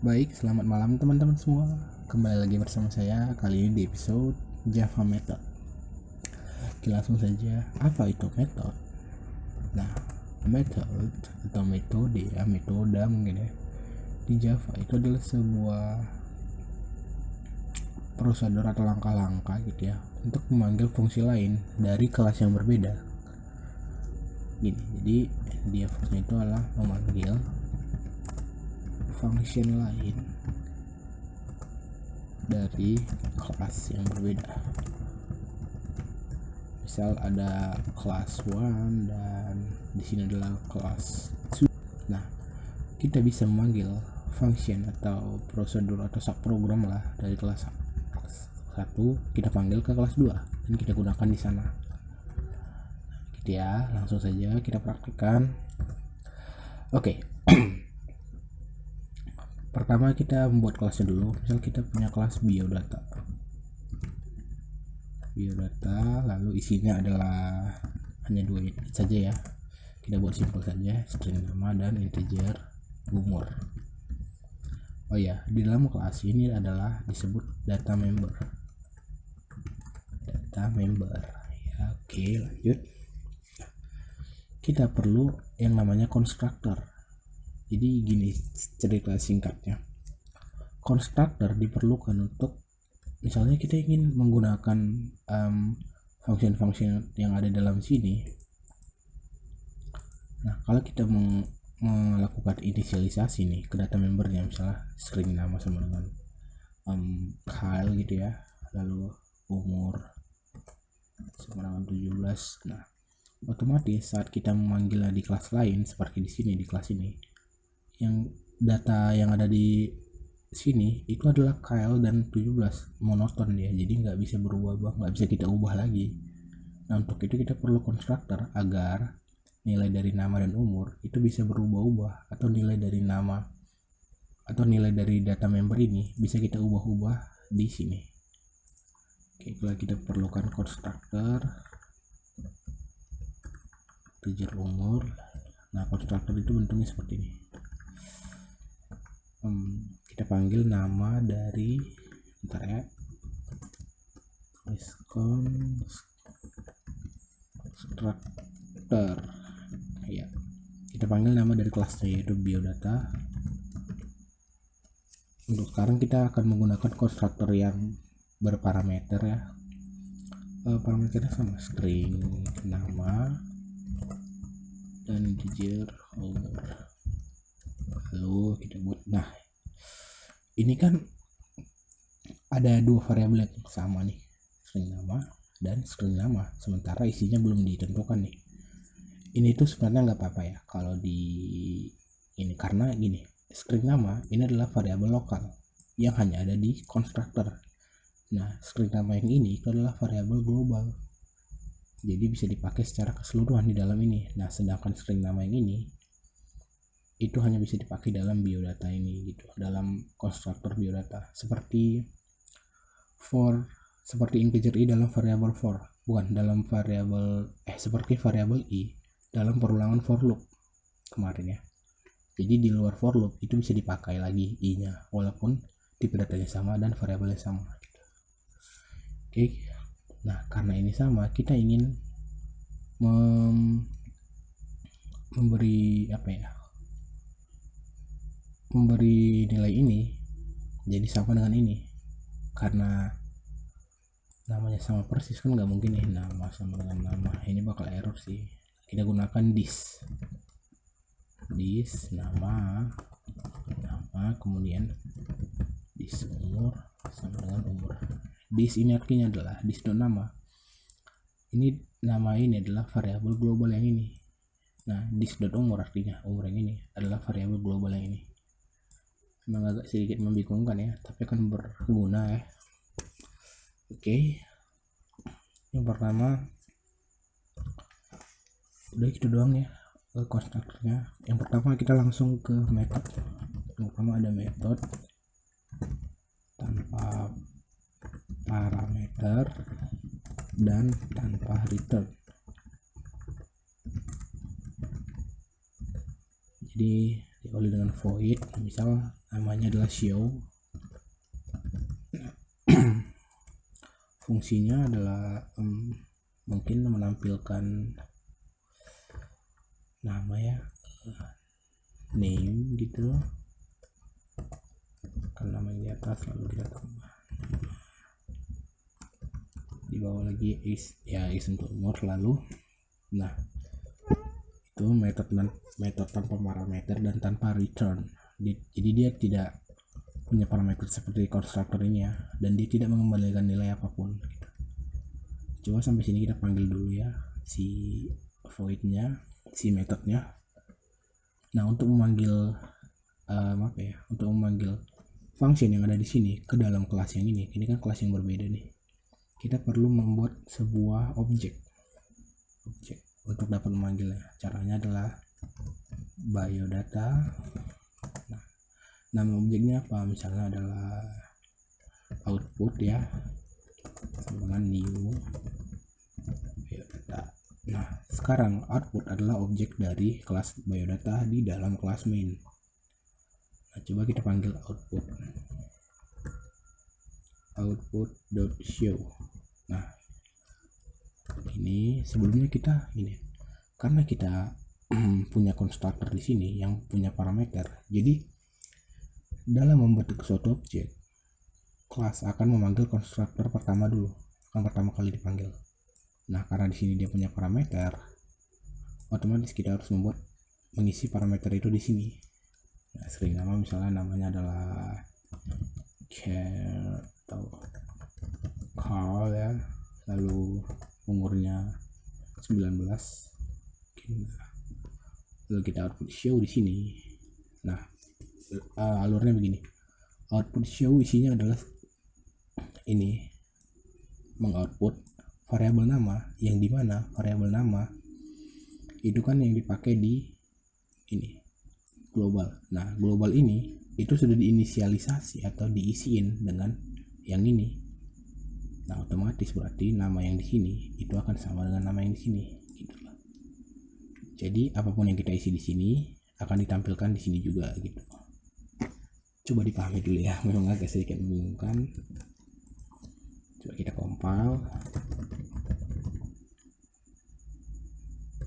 Baik, selamat malam teman-teman semua. Kembali lagi bersama saya kali ini di episode Java Method. Oke, langsung saja. Apa itu method? Nah, method atau metode mungkin ya. Di Java itu adalah sebuah prosedur atau langkah-langkah gitu ya untuk memanggil fungsi lain dari kelas yang berbeda. Gini, jadi defaultnya itu adalah memanggil function lain dari kelas yang berbeda. Misal ada kelas 1 dan di sini adalah kelas 2. Nah, kita bisa memanggil function atau prosedur atau subprogram lah dari kelas 1 kita panggil ke kelas 2 dan kita gunakan di sana. Gitu ya, langsung saja kita praktikkan. Oke. Pertama kita membuat kelasnya dulu. Misal kita punya kelas biodata, lalu isinya adalah hanya 2 unit saja ya. Kita buat simpel saja, string nama dan integer umur. Oh ya, di dalam kelas ini adalah disebut data member ya. Oke, lanjut. Kita perlu yang namanya constructor. Jadi gini cerita singkatnya, constructor diperlukan untuk misalnya kita ingin menggunakan function-function yang ada dalam sini. Nah, kalau kita melakukan inisialisasi nih ke data membernya, misalnya string nama sama dengan Kyle gitu ya, lalu umur sama dengan 17. Nah, otomatis saat kita memanggilnya di kelas lain seperti di sini, di kelas ini, yang data yang ada di sini itu adalah Kyle dan 17, monoton dia, jadi nggak bisa berubah, nggak bisa kita ubah lagi. Nah, untuk itu kita perlu constructor agar nilai dari nama dan umur itu bisa berubah-ubah, atau nilai dari nama atau nilai dari data member ini bisa kita ubah-ubah di sini. Oke, kalau kita perlukan constructor integer umur. Nah, constructor itu bentuknya seperti ini. Kita panggil nama dari constructor ya. Kita panggil nama dari kelasnya yaitu biodata. Untuk sekarang kita akan menggunakan constructor yang berparameter ya. Parameternya sama, string nama dan integer umur. Lalu kita buat, nah ini kan ada 2 variabel yang sama nih, string nama dan string nama, sementara isinya belum ditentukan nih. Ini tuh sebenarnya nggak apa-apa ya kalau di ini, karena gini, string nama ini adalah variabel lokal yang hanya ada di constructor. Nah, string nama yang ini itu adalah variabel global, jadi bisa dipakai secara keseluruhan di dalam ini. Nah, sedangkan string nama yang ini itu hanya bisa dipakai dalam biodata ini gitu, dalam konstruktor biodata, seperti integer i dalam variabel for, bukan dalam variabel seperti variabel i dalam perulangan for loop kemarin ya. Jadi di luar for loop itu bisa dipakai lagi i nya walaupun tipe datanya sama dan variabelnya sama gitu. Oke. Nah, karena ini sama, kita ingin memberi nilai ini jadi sama dengan ini, karena namanya sama persis kan nggak mungkin nih nama sama dengan nama, ini bakal error sih. Kita gunakan this nama kemudian this umur sama dengan umur. This ini artinya adalah this dot nama, ini nama ini adalah variabel global yang ini. Nah, this dot umur artinya umur yang ini adalah variabel global yang ini. Memang agak sedikit membingungkan ya, tapi akan berguna ya. Oke. Yang pertama udah gitu doang ya konstruktornya. Yang pertama kita langsung ke method. Yang pertama ada method tanpa parameter dan tanpa return. Jadi diawali dengan void, misal namanya adalah show. Fungsinya adalah mungkin menampilkan nama ya, name gitu, kan nama yang di atas lalu kita tambah di bawah lagi is untuk umur lalu. Nah, itu metode tanpa parameter dan tanpa return. Jadi dia tidak punya parameter seperti konstruktor ini ya, dan dia tidak mengembalikan nilai apapun gitu. Coba sampai sini kita panggil dulu ya si voidnya, si metodenya. Nah, untuk memanggil untuk memanggil function yang ada di sini ke dalam kelas yang ini kan kelas yang berbeda nih, kita perlu membuat sebuah objek untuk dapat memanggilnya. Caranya adalah biodata. Nah, nama objeknya apa? Misalnya adalah output ya, sama new biodata. Nah, sekarang output adalah objek dari kelas biodata di dalam kelas main. Nah, coba kita panggil output.show. Nah, ini sebelumnya kita karena kita punya konstruktor di sini yang punya parameter, jadi dalam membentuk suatu objek, kelas akan memanggil konstruktor pertama dulu, yang pertama kali dipanggil. Nah, karena di sini dia punya parameter, otomatis kita harus mengisi parameter itu di sini. Nah, string nama misalnya namanya adalah care atau Carl ya, lalu umurnya 19. Lalu kita output show di sini. Nah, alurnya begini. Output show isinya adalah ini, mengoutput variabel nama, yang dimana variabel nama itu kan yang dipakai di ini global. Nah, global ini itu sudah diinisialisasi atau diisiin dengan yang ini. Nah, otomatis berarti nama yang di sini itu akan sama dengan nama yang di sini gitu loh. Jadi apapun yang kita isi di sini akan ditampilkan di sini juga gitu. Coba dipahami dulu ya, memang agak sedikit membingungkan. Coba kita compile.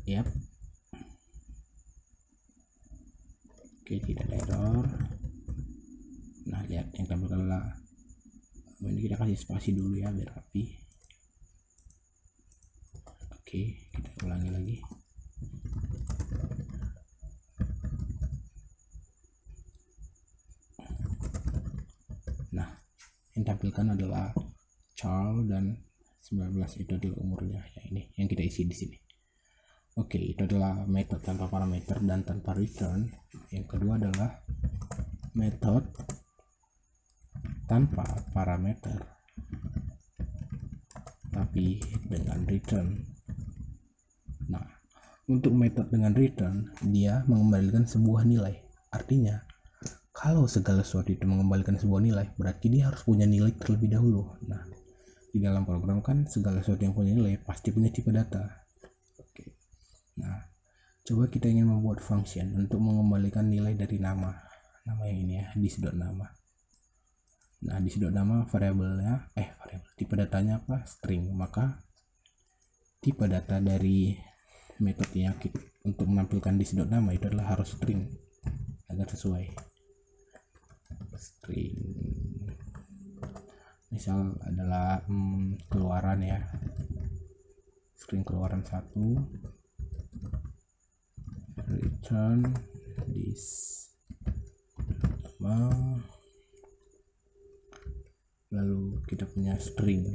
Yap. Oke, tidak ada error. Nah, lihat yang tampilkan adalah ini, kita kasih spasi dulu ya biar rapi. Oke, kita ulangi lagi. Nah, yang tampilkan adalah Charles dan 19 itu adalah umurnya ya, ini yang kita isi di sini. Oke, itu adalah metode tanpa parameter dan tanpa return. Yang kedua adalah metode tanpa parameter tapi dengan return. Nah, untuk metode dengan return, dia mengembalikan sebuah nilai. Artinya, kalau segala sesuatu itu mengembalikan sebuah nilai, berarti dia harus punya nilai terlebih dahulu. Nah, di dalam program kan segala sesuatu yang punya nilai pasti punya tipe data. Oke. Nah, coba kita ingin membuat function untuk mengembalikan nilai dari nama yang ini ya, this.nama. Nah, this.nama variabelnya tipe datanya apa? String. Maka tipe data dari metodenya untuk menampilkan this.nama itu adalah harus string agar sesuai. String misal adalah keluaran ya, string keluaran 1, return this nama, lalu kita punya string,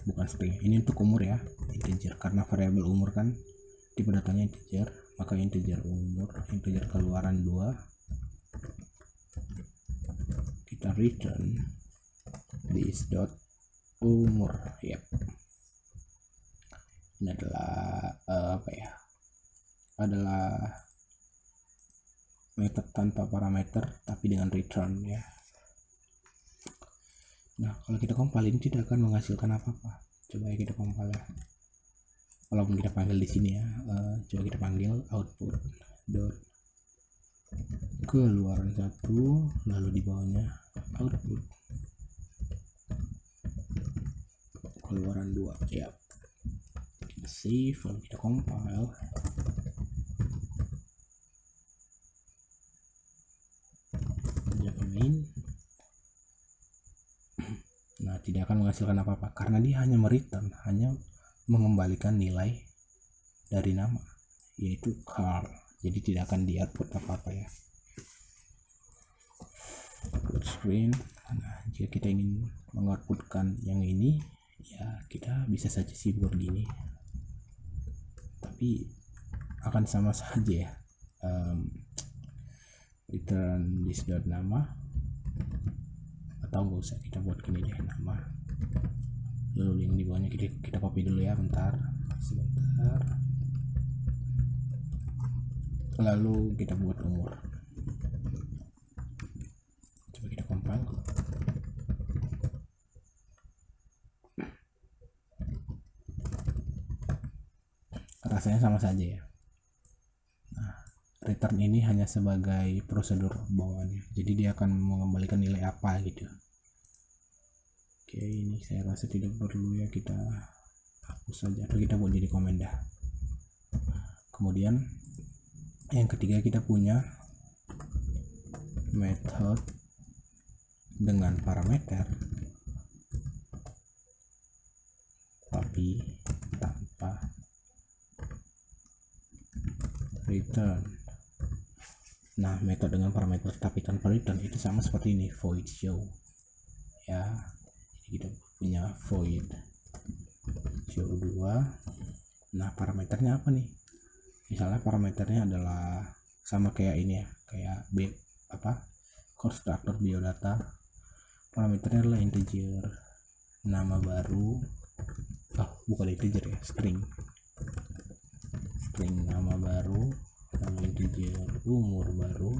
bukan string ini untuk umur ya, integer, karena variabel umur kan tipe datanya integer, maka integer umur, integer keluaran 2, kita return this dot umur. Yep. Ini adalah adalah metode tanpa parameter tapi dengan return ya. Nah, kalau kita compile ini tidak akan menghasilkan apa-apa. Coba ya kita compile ya. Walaupun kita panggil di sini ya, coba kita panggil output dot keluaran 1, lalu di bawahnya output keluaran 2. Ya, kita save, lalu kita compile. Java main. Nah, tidak akan menghasilkan apa-apa karena dia hanya hanya mengembalikan nilai dari nama, yaitu Carl. Jadi tidak akan di output apa-apa ya. Output screen. Nah, jika kita ingin mengoutputkan yang ini, ya kita bisa saja keyboard ini, tapi akan sama saja ya. Return this dot nama, atau nggak usah, kita buat gini deh, nama, lalu yang di bawahnya kita copy dulu ya, sebentar, lalu kita buat umur. Coba kita compile. Rasanya sama saja ya. Nah, return ini hanya sebagai prosedur bawaannya, jadi dia akan mengembalikan nilai apa gitu. Oke, ini saya rasa tidak perlu ya, kita hapus saja atau kita buat jadi komen dah. Kemudian yang ketiga, kita punya method dengan parameter tapi tanpa return. Nah, metode dengan parameter tapi tanpa return itu sama seperti ini, void show ya. Jadi kita punya void show 2. Nah, parameternya apa nih? Misalnya parameternya adalah sama kayak ini ya, kayak constructor biodata. Parameternya adalah integer, nama baru, bukan integer ya, string nama baru, lalu integer umur baru.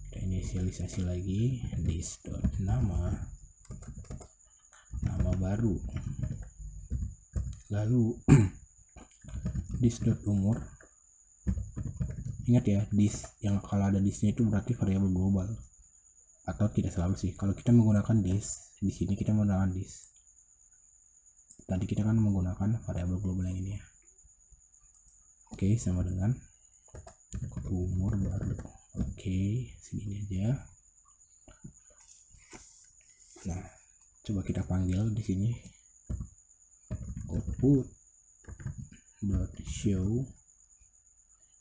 Kita inisialisasi lagi this dot nama baru, lalu this dot umur. Ingat ya, this yang kalau ada thisnya itu berarti variabel global, atau tidak selalu sih. Kalau kita menggunakan this, di sini kita menggunakan this. Tadi kita kan menggunakan variabel global yang ini ya. Oke, sama dengan umur baru. Oke, segini aja. Nah, coba kita panggil di sini output dot show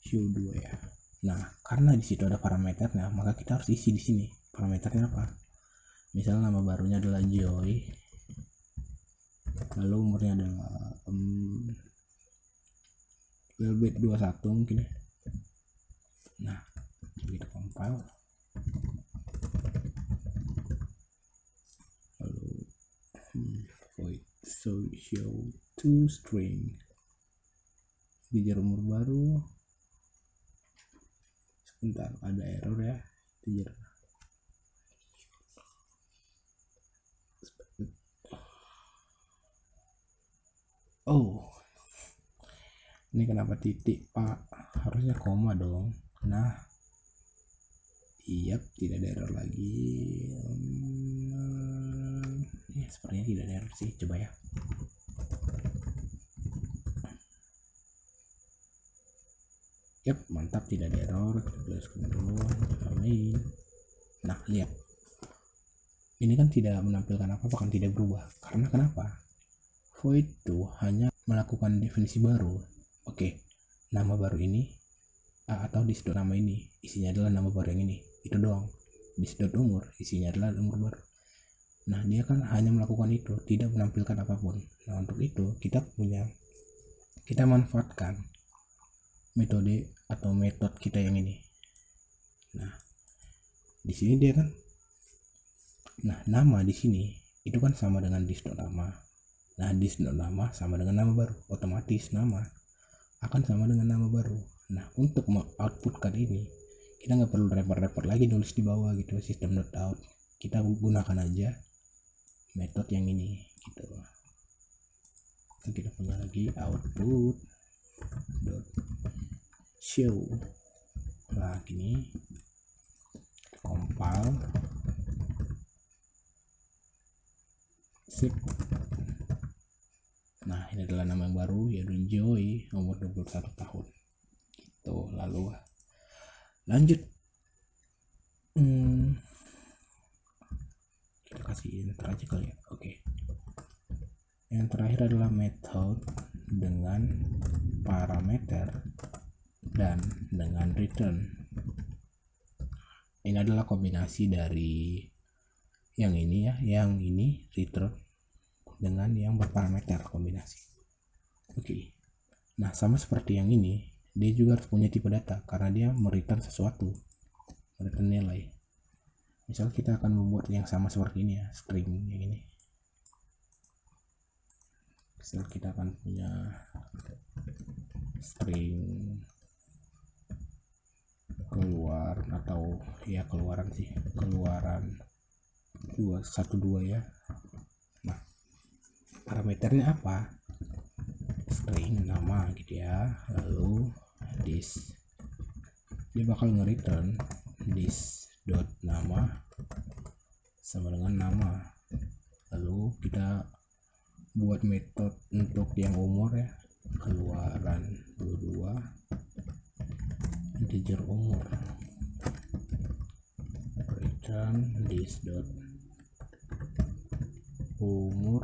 2 ya. Nah, karena di situ ada parameternya, maka kita harus isi di sini parameternya apa. Misalnya nama barunya adalah Joy, lalu umurnya adalah Velvet 21 mungkin ya. Nah, kita compile, lalu void show to string, integer umur baru. Sebentar, ada error ya, integer. Oh, ini kenapa titik pak, harusnya koma dong. Nah, iya, tidak ada error lagi. Ya, sepertinya tidak ada error sih, coba ya. Yap, mantap, tidak ada error. Kita close dulu. Nah, lihat, ini kan tidak menampilkan apa-apa, kan tidak berubah. Karena kenapa? Void itu hanya melakukan definisi baru. Oke, nama baru ini atau dis dot nama ini isinya adalah nama baru yang ini, itu doang. Dis dot umur isinya adalah umur baru. Nah, dia kan hanya melakukan itu, tidak menampilkan apapun. Nah, untuk itu kita manfaatkan metode atau metode kita yang ini. Nah, di sini dia kan, nah, nama di sini itu kan sama dengan dis dot nama. Nah, dis dot nama sama dengan nama baru, otomatis nama akan sama dengan nama baru. Nah, untuk outputkan ini kita nggak perlu repot-repot lagi nulis di bawah gitu, system.out. Kita gunakan aja metode yang ini gitu. Kita punya lagi output dot show Nah gini, compile, sip. Nah ini adalah nama yang baru, yaitu Joy, umur 21 tahun gitu. Lalu lanjut, kita kasih enter aja kali ya. Oke. Yang terakhir adalah method dengan parameter dan dengan return. Ini adalah kombinasi dari yang ini ya, yang ini return dengan yang berparameter kombinasi. Oke. Nah sama seperti yang ini, dia juga harus punya tipe data karena dia mereturn sesuatu, mereturn nilai. Misal kita akan membuat yang sama seperti ini ya, string yang ini. Misal kita akan punya string keluar, atau ya keluaran sih, keluaran 12 ya. Nah parameternya apa? String nama gitu ya. Lalu this, dia bakal nge-return this dot nama sama dengan nama. Lalu kita buat metode untuk yang umur ya, keluaran 22 integer umur, return this dot umur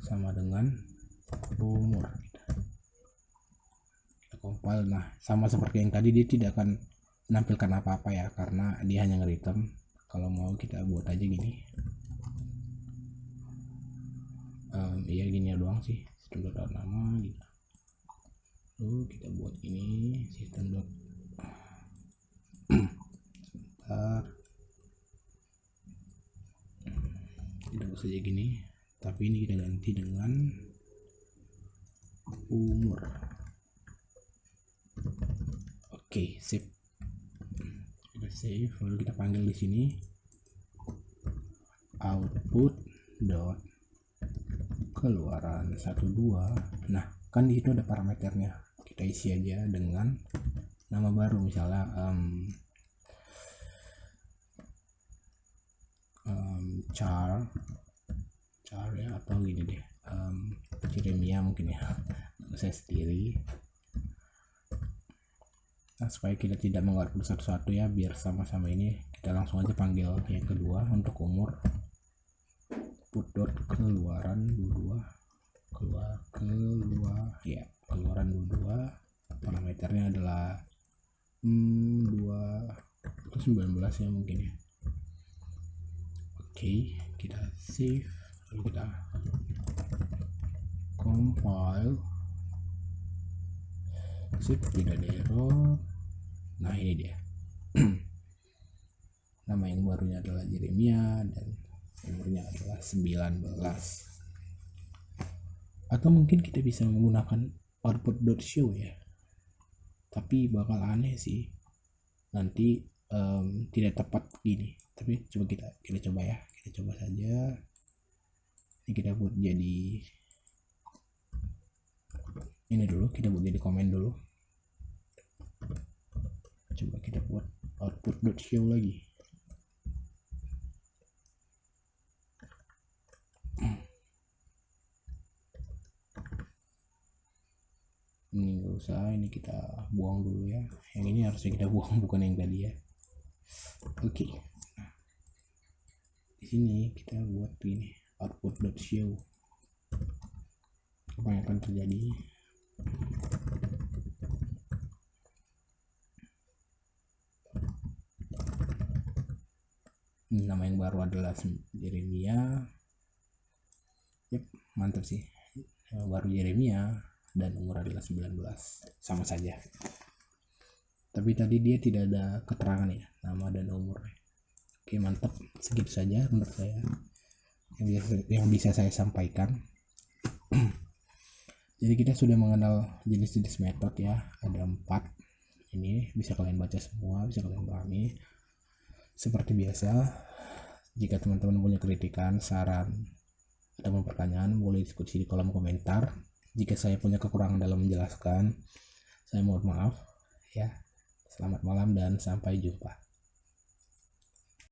sama dengan umur. Kita compile. Nah sama seperti yang tadi, dia tidak akan menampilkan apa-apa ya, karena dia hanya nge-return. Kalau mau kita buat aja gini, iya gini doang sih, sistem dot nama gitu. Lalu kita buat ini sistem dot kita buat saja gini, tapi ini kita ganti dengan umur. Oke, sip. Kita save, lalu kita panggil di sini output dot keluaran 12. Nah kan di situ ada parameternya, kita isi aja dengan nama baru, misalnya char ya, atau gini deh, Jeremia mungkin ya, saya sendiri. Nah supaya kita tidak mengoutput satu-satu ya, biar sama-sama ini, kita langsung aja panggil yang kedua untuk umur, put dot keluaran 22, ya keluaran 22, parameternya adalah 19 ya mungkin ya. Oke, kita save, lalu kita compile, sip, tidak ada error. Nah ini dia. Nama yang barunya adalah Jeremia dan umurnya adalah 19. Atau mungkin kita bisa menggunakan output.show ya, tapi bakal aneh sih nanti, tidak tepat gini. Tapi coba kita coba ya, kita coba saja. Ini kita buat jadi ini dulu, kita buat jadi komen dulu. Coba kita buat output.show lagi. Ini nggak usah, ini kita buang dulu ya. Yang ini harusnya kita buang, bukan yang tadi ya. Oke. Nah, di sini kita buat ini output.show. Apa yang akan terjadi? Ini nama yang baru adalah Jeremia. Yep, mantap sih. Yang baru Jeremia dan umur adalah 19, sama saja. Tapi tadi dia tidak ada keterangan ya, nama dan umur. Oke, mantap. Segitu saja menurut saya yang bisa saya sampaikan. Jadi kita sudah mengenal jenis-jenis metode ya, ada 4. Ini bisa kalian baca semua, bisa kalian pahami. Seperti biasa, jika teman-teman punya kritikan, saran, atau pertanyaan, boleh diskusi di kolom komentar. Jika saya punya kekurangan dalam menjelaskan, saya mohon maaf ya. Selamat malam dan sampai jumpa.